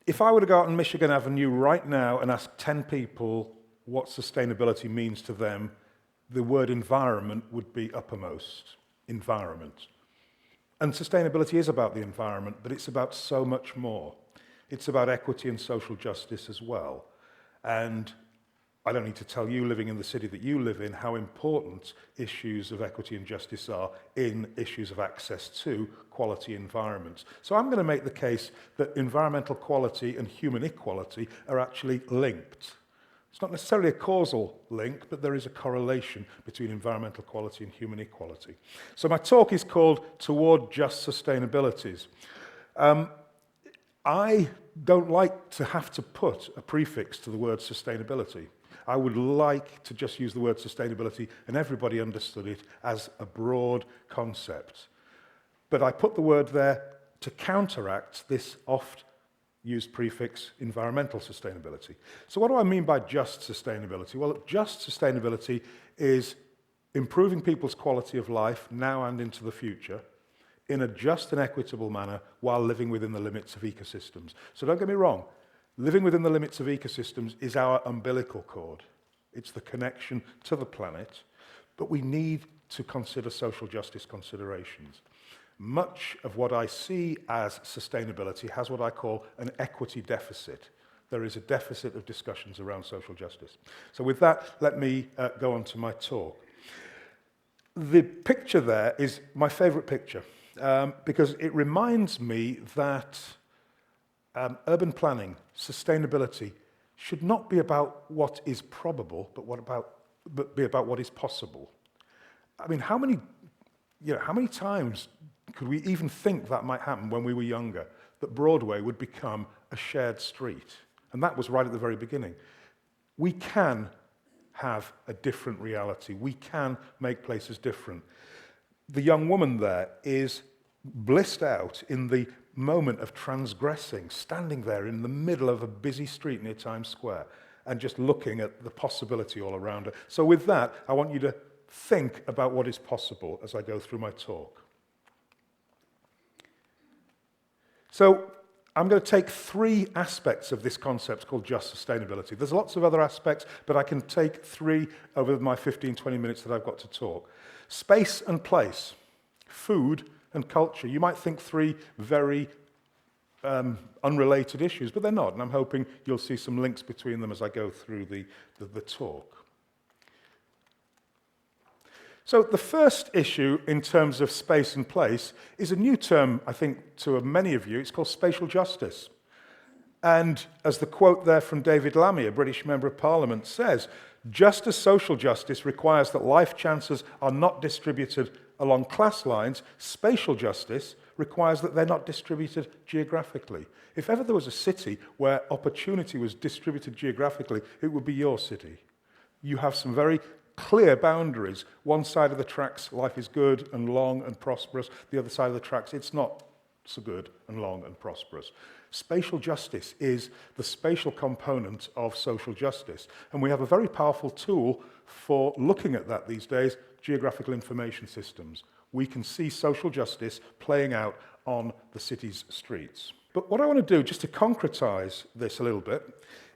If I were to go out on Michigan Avenue right now and ask 10 people what sustainability means to them, the word environment would be uppermost. Environment. And sustainability is about the environment, but it's about so much more. It's about equity and social justice as well. And I don't need to tell you, living in the city that you live in, how important issues of equity and justice are in issues of access to quality environments. So I'm going to make the case that environmental quality and human equality are actually linked. It's not necessarily a causal link, but there is a correlation between environmental quality and human equality. So my talk is called Toward Just Sustainabilities. I don't like to have to put a prefix to the word sustainability. I would like to just use the word sustainability and everybody understood it as a broad concept. But I put the word there to counteract this oft-used prefix, environmental sustainability. So what do I mean by just sustainability? Well, just sustainability is improving people's quality of life now and into the future in a just and equitable manner while living within the limits of ecosystems. So don't get me wrong, living within the limits of ecosystems is our umbilical cord. It's the connection to the planet, but we need to consider social justice considerations. Much of what I see as sustainability has what I call an equity deficit. There is a deficit of discussions around social justice. So with that, let me go on to my talk. The picture there is my favorite picture because it reminds me that urban planning, sustainability, should not be about what is probable, but be about what is possible. I mean, how many times could we even think that might happen when we were younger, that Broadway would become a shared street? And that was right at the very beginning. We can have a different reality. We can make places different. The young woman there is blissed out in the moment of transgressing, standing there in the middle of a busy street near Times Square and just looking at the possibility all around her. So with that, I want you to think about what is possible as I go through my talk. So I'm going to take three aspects of this concept called just sustainability. There's lots of other aspects, but I can take three over my 15, 20 minutes that I've got to talk. Space and place, food and culture. You might think three very unrelated issues, but they're not, and I'm hoping you'll see some links between them as I go through the talk. So the first issue in terms of space and place is a new term, I think, to many of you. It's called spatial justice. And as the quote there from David Lammy, a British Member of Parliament, says, just as social justice requires that life chances are not distributed along class lines, spatial justice requires that they're not distributed geographically. If ever there was a city where opportunity was distributed geographically, it would be your city. You have some very clear boundaries. One side of the tracks, life is good and long and prosperous. The other side of the tracks, it's not so good and long and prosperous. Spatial justice is the spatial component of social justice. And we have a very powerful tool for looking at that these days, geographical information systems. We can see social justice playing out on the city's streets. But what I want to do, just to concretize this a little bit,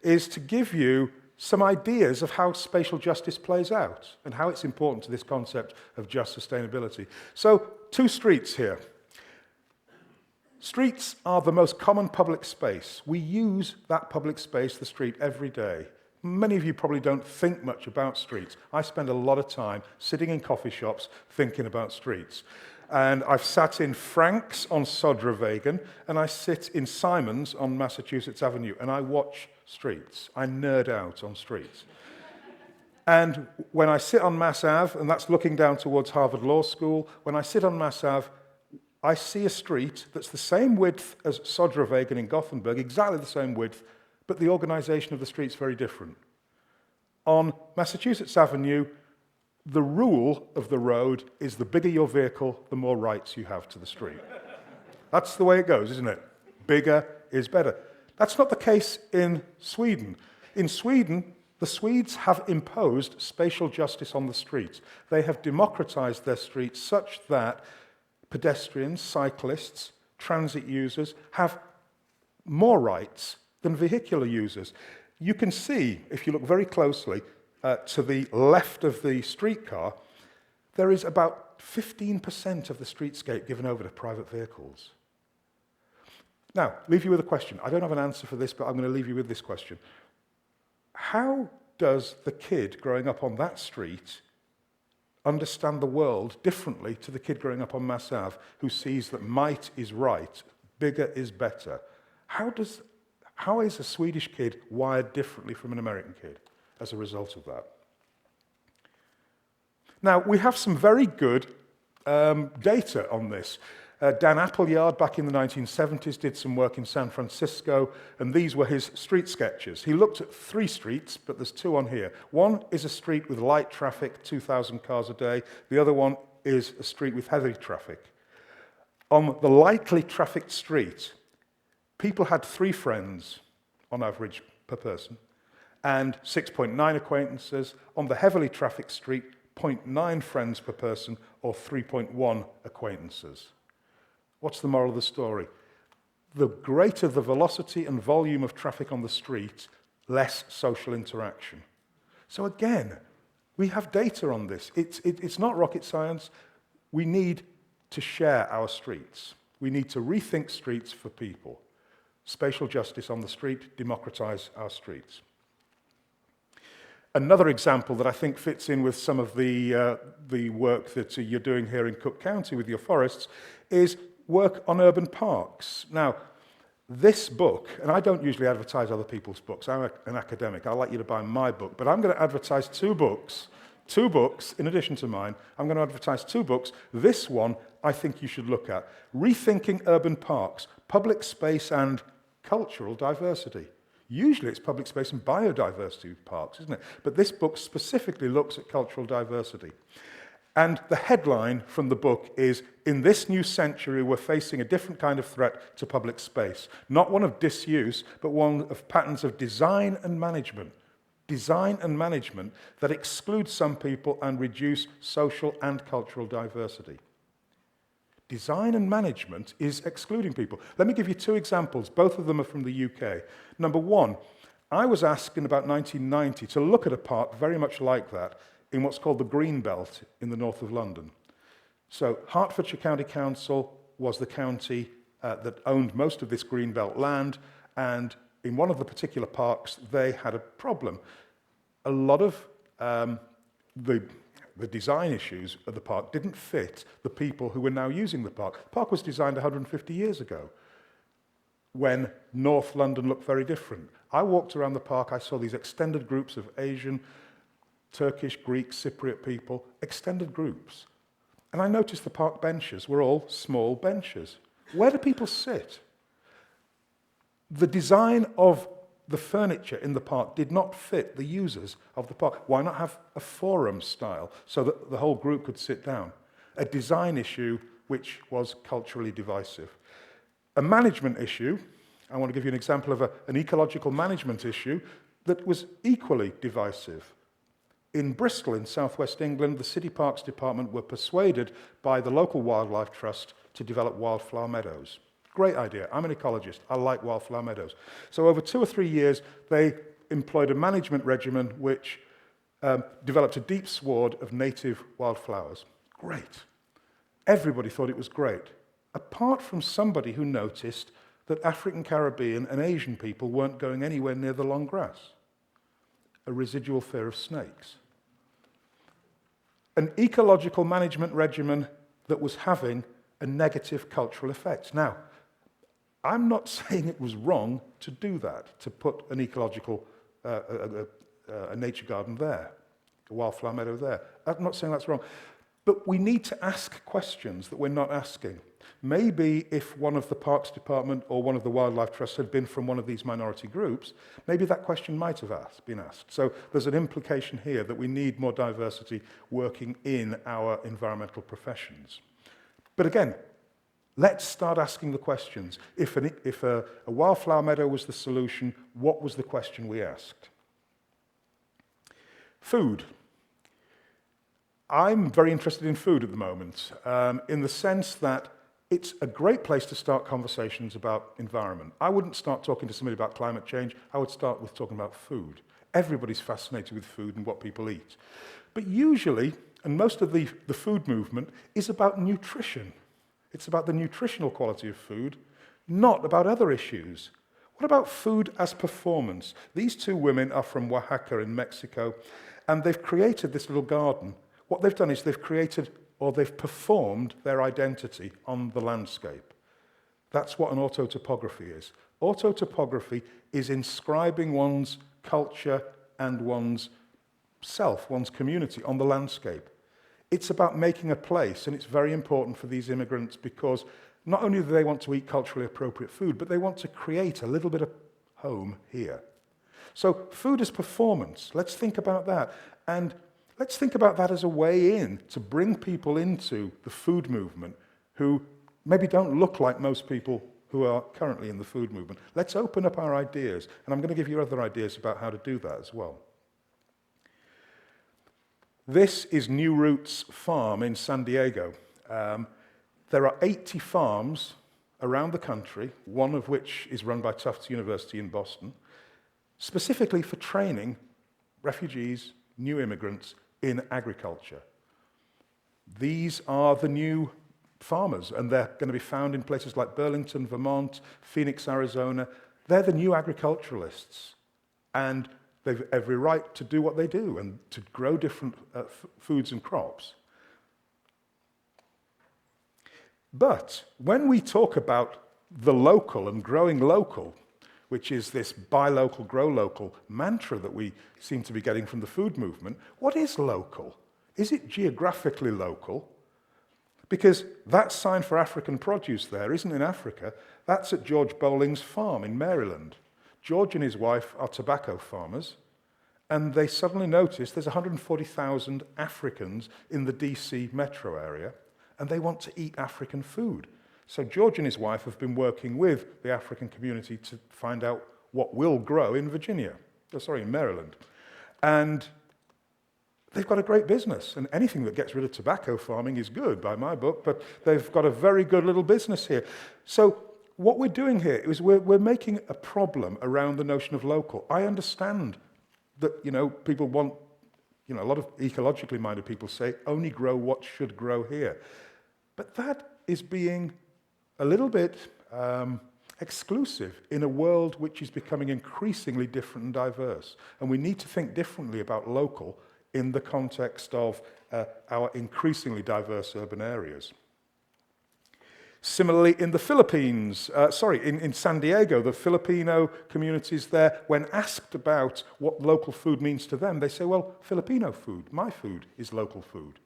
is to give you some ideas of how spatial justice plays out and how it's important to this concept of just sustainability. So, two streets here. Streets are the most common public space. We use that public space, the street, every day. Many of you probably don't think much about streets. I spend a lot of time sitting in coffee shops thinking about streets. And I've sat in Frank's on Södervägen, and I sit in Simon's on Massachusetts Avenue, and I watch streets. I nerd out on streets. And when I sit on Mass Ave, and that's looking down towards Harvard Law School, when I sit on Mass Ave, I see a street that's the same width as Södervägen in Gothenburg, exactly the same width, but the organization of the street's very different. On Massachusetts Avenue, the rule of the road is the bigger your vehicle, the more rights you have to the street. That's the way it goes, isn't it? Bigger is better. That's not the case in Sweden. In Sweden, the Swedes have imposed spatial justice on the streets. They have democratized their streets such that pedestrians, cyclists, transit users have more rights than vehicular users. You can see, if you look very closely, to the left of the streetcar, there is about 15% of the streetscape given over to private vehicles. Now, leave you with a question. I don't have an answer for this, but I'm going to leave you with this question. How does the kid growing up on that street understand the world differently to the kid growing up on Mass Ave who sees that might is right, bigger is better? How is a Swedish kid wired differently from an American kid as a result of that? Now, we have some very good data on this. Dan Appleyard, back in the 1970s, did some work in San Francisco, and these were his street sketches. He looked at 3 streets, but there's 2 on here. One is a street with light traffic, 2,000 cars a day. The other one is a street with heavy traffic. On the lightly trafficked street, people had 3 friends, on average, per person, and 6.9 acquaintances. On the heavily trafficked street, 0.9 friends per person, or 3.1 acquaintances. What's the moral of the story? The greater the velocity and volume of traffic on the street, less social interaction. So again, we have data on this. It's not rocket science. We need to share our streets. We need to rethink streets for people. Spatial justice on the street, democratize our streets. Another example that I think fits in with some of the work that you're doing here in Cook County with your forests is work on urban parks. Now, this book, and I don't usually advertise other people's books. I'm an academic. I'd like you to buy my book, but I'm going to advertise 2 books, in addition to mine. I'm going to advertise 2 books. This one, I think you should look at. Rethinking Urban Parks, Public Space and Cultural Diversity. Usually it's public space and biodiversity parks, isn't it? But this book specifically looks at cultural diversity. And the headline from the book is, in this new century, we're facing a different kind of threat to public space. Not one of disuse, but one of patterns of design and management. Design and management that exclude some people and reduce social and cultural diversity. Design and management is excluding people. Let me give you 2 examples. Both of them are from the UK. Number 1, I was asked in about 1990 to look at a park very much like that in what's called the Green Belt in the north of London. So Hertfordshire County Council was the county that owned most of this Green Belt land, and in one of the particular parks, they had a problem. A lot of the design issues of the park didn't fit the people who were now using the park. The park was designed 150 years ago, when North London looked very different. I walked around the park, I saw these extended groups of Asian, Turkish, Greek, Cypriot people, extended groups. And I noticed the park benches were all small benches. Where do people sit? The design of the furniture in the park did not fit the users of the park. Why not have a forum style so that the whole group could sit down? A design issue which was culturally divisive. A management issue, I want to give you an example of an ecological management issue that was equally divisive. In Bristol, in southwest England, the City Parks Department were persuaded by the local wildlife trust to develop wildflower meadows. Great idea. I'm an ecologist. I like wildflower meadows. So over 2 or 3 years, they employed a management regimen which developed a deep sward of native wildflowers. Great. Everybody thought it was great, apart from somebody who noticed that African, Caribbean, and Asian people weren't going anywhere near the long grass. A residual fear of snakes. An ecological management regimen that was having a negative cultural effect. Now, I'm not saying it was wrong to do that, to put an ecological, a nature garden there, a wildflower meadow there. I'm not saying that's wrong. But we need to ask questions that we're not asking. Maybe if one of the Parks Department or one of the Wildlife Trusts had been from one of these minority groups, maybe that question might have been asked. So there's an implication here that we need more diversity working in our environmental professions. But again, let's start asking the questions. If a wildflower meadow was the solution, what was the question we asked? Food. I'm very interested in food at the moment, in the sense that it's a great place to start conversations about environment. I wouldn't start talking to somebody about climate change. I would start with talking about food. Everybody's fascinated with food and what people eat. But usually, and most of the food movement is about nutrition. It's about the nutritional quality of food, not about other issues. What about food as performance? These two women are from Oaxaca in Mexico, and they've created this little garden. What they've done is they've created, or they've performed their identity on the landscape. That's what an autotopography is. Autotopography is inscribing one's culture and one's self, one's community on the landscape. It's about making a place, and it's very important for these immigrants because not only do they want to eat culturally appropriate food, but they want to create a little bit of home here. So food is performance. Let's think about that. And let's think about that as a way in to bring people into the food movement who maybe don't look like most people who are currently in the food movement. Let's open up our ideas, and I'm going to give you other ideas about how to do that as well. This is New Roots Farm in San Diego. There are 80 farms around the country, one of which is run by Tufts University in Boston, specifically for training refugees, new immigrants in agriculture. These are the new farmers, and they're going to be found in places like Burlington, Vermont, Phoenix, Arizona. They're the new agriculturalists, and they've every right to do what they do and to grow different foods and crops. But when we talk about the local and growing local, which is this buy local, grow local mantra that we seem to be getting from the food movement, what is local? Is it geographically local? Because that sign for African produce there isn't in Africa, that's at George Bowling's farm in Maryland. George and his wife are tobacco farmers, and they suddenly notice there's 140,000 Africans in the DC metro area, and they want to eat African food. So George and his wife have been working with the African community to find out what will grow in in Maryland. And they've got a great business, and anything that gets rid of tobacco farming is good by my book, but they've got a very good little business here. So what we're doing here is we're making a problem around the notion of local. I understand that, people want, a lot of ecologically minded people say, only grow what should grow here. But that is being a little bit exclusive in a world which is becoming increasingly different and diverse. And we need to think differently about local in the context of our increasingly diverse urban areas. Similarly, in the Philippines, in San Diego, the Filipino communities there, when asked about what local food means to them, they say, well, Filipino food, my food is local food.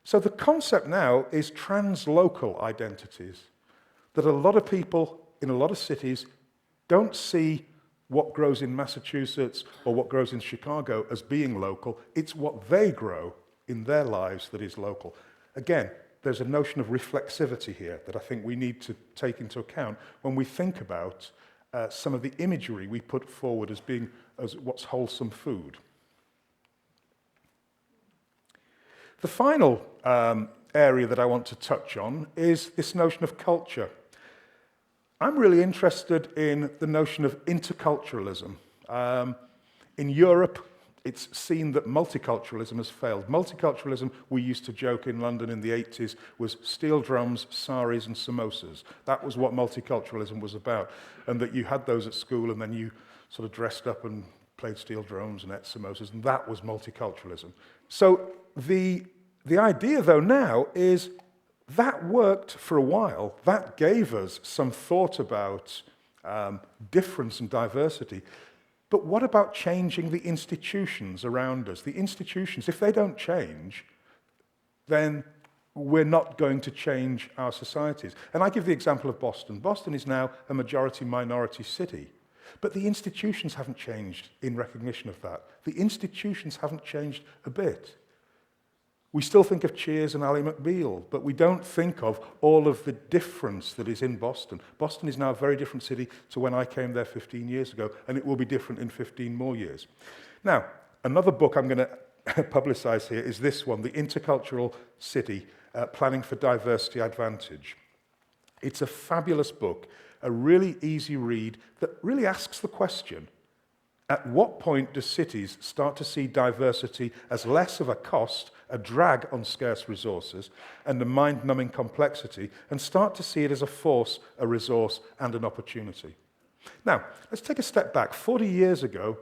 So the concept now is translocal identities, that a lot of people in a lot of cities don't see what grows in Massachusetts or what grows in Chicago as being local. It's what they grow in their lives that is local. Again, there's a notion of reflexivity here that I think we need to take into account when we think about some of the imagery we put forward as what's wholesome food. The final area that I want to touch on is this notion of culture. I'm really interested in the notion of interculturalism. In Europe, it's seen that multiculturalism has failed. Multiculturalism, we used to joke in London in the 80s, was steel drums, saris, and samosas. That was what multiculturalism was about. And that you had those at school, and then you sort of dressed up and played steel drums and ate samosas, and that was multiculturalism. So the idea, though, now is that worked for a while. That gave us some thought about difference and diversity. But what about changing the institutions around us? The institutions, if they don't change, then we're not going to change our societies. And I give the example of Boston. Boston is now a majority-minority city. But the institutions haven't changed in recognition of that. The institutions haven't changed a bit. We still think of Cheers and Ally McBeal, but we don't think of all of the difference that is in Boston. Boston is now a very different city to when I came there 15 years ago, and it will be different in 15 more years. Now, another book I'm going to publicize here is this one, The Intercultural City, Planning for Diversity Advantage. It's a fabulous book, a really easy read that really asks the question, at what point do cities start to see diversity as less of a cost, a drag on scarce resources, and a mind-numbing complexity, and start to see it as a force, a resource, and an opportunity? Now, let's take a step back. 40 years ago,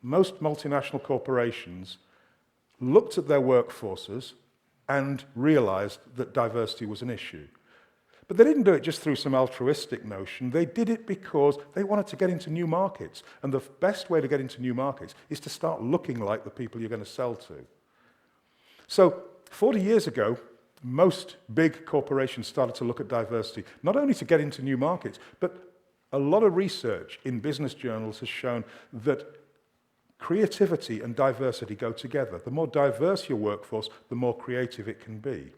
most multinational corporations looked at their workforces and realized that diversity was an issue. But they didn't do it just through some altruistic notion. They did it because they wanted to get into new markets. And the best way to get into new markets is to start looking like the people you're going to sell to. So 40 years ago, most big corporations started to look at diversity, not only to get into new markets, but a lot of research in business journals has shown that creativity and diversity go together. The more diverse your workforce, the more creative it can be.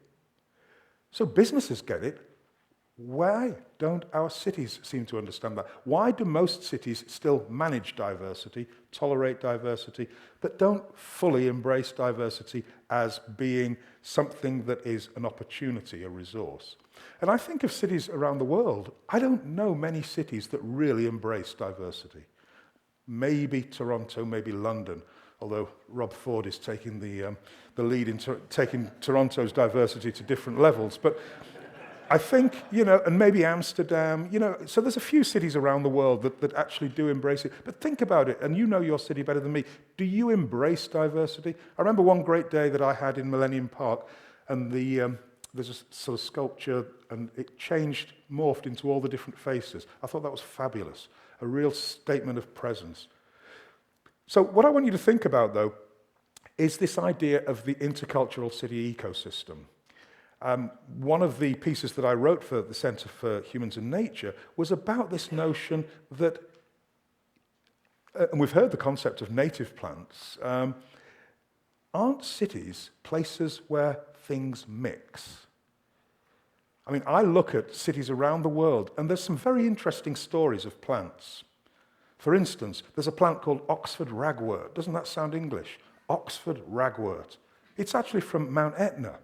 So businesses get it. Why don't our cities seem to understand that? Why do most cities still manage diversity, tolerate diversity, but don't fully embrace diversity as being something that is an opportunity, a resource? And I think of cities around the world. I don't know many cities that really embrace diversity. Maybe Toronto, maybe London, although Rob Ford is taking the lead in taking Toronto's diversity to different levels. But I think, and maybe Amsterdam, so there's a few cities around the world that actually do embrace it. But think about it, and you know your city better than me. Do you embrace diversity? I remember one great day that I had in Millennium Park, and there's a sort of sculpture, and it morphed into all the different faces. I thought that was fabulous, a real statement of presence. So what I want you to think about, though, is this idea of the intercultural city ecosystem. One of the pieces that I wrote for the Centre for Humans and Nature was about this notion that, and we've heard the concept of native plants, aren't cities places where things mix? I mean, I look at cities around the world, and there's some very interesting stories of plants. For instance, there's a plant called Oxford ragwort. Doesn't that sound English? Oxford ragwort. It's actually from Mount Etna.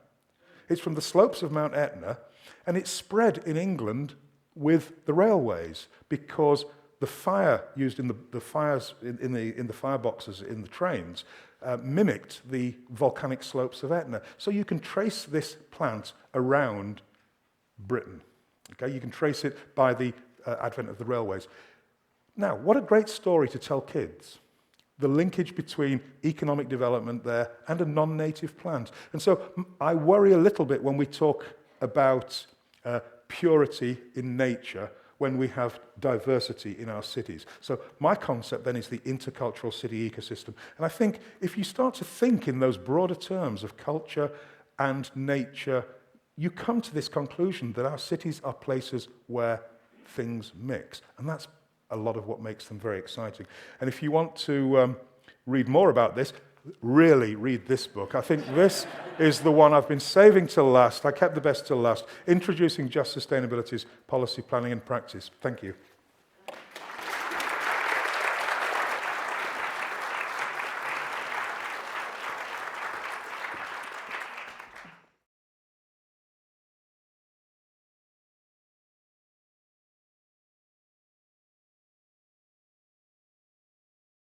It's from the slopes of Mount Etna, and it's spread in England with the railways because the fire used in the fires in the fireboxes in the trains mimicked the volcanic slopes of Etna. So you can trace this plant around Britain. Okay, you can trace it by the advent of the railways. Now, what a great story to tell kids. The linkage between economic development there and a non-native plant. And so I worry a little bit when we talk about purity in nature when we have diversity in our cities. So my concept then is the intercultural city ecosystem. And I think if you start to think in those broader terms of culture and nature, you come to this conclusion that our cities are places where things mix. And that's a lot of what makes them very exciting. And if you want to read more about this, really read this book. I think this is the one I've been saving till last. I kept the best till last. Introducing Just Sustainabilities, Policy Planning and Practice. Thank you.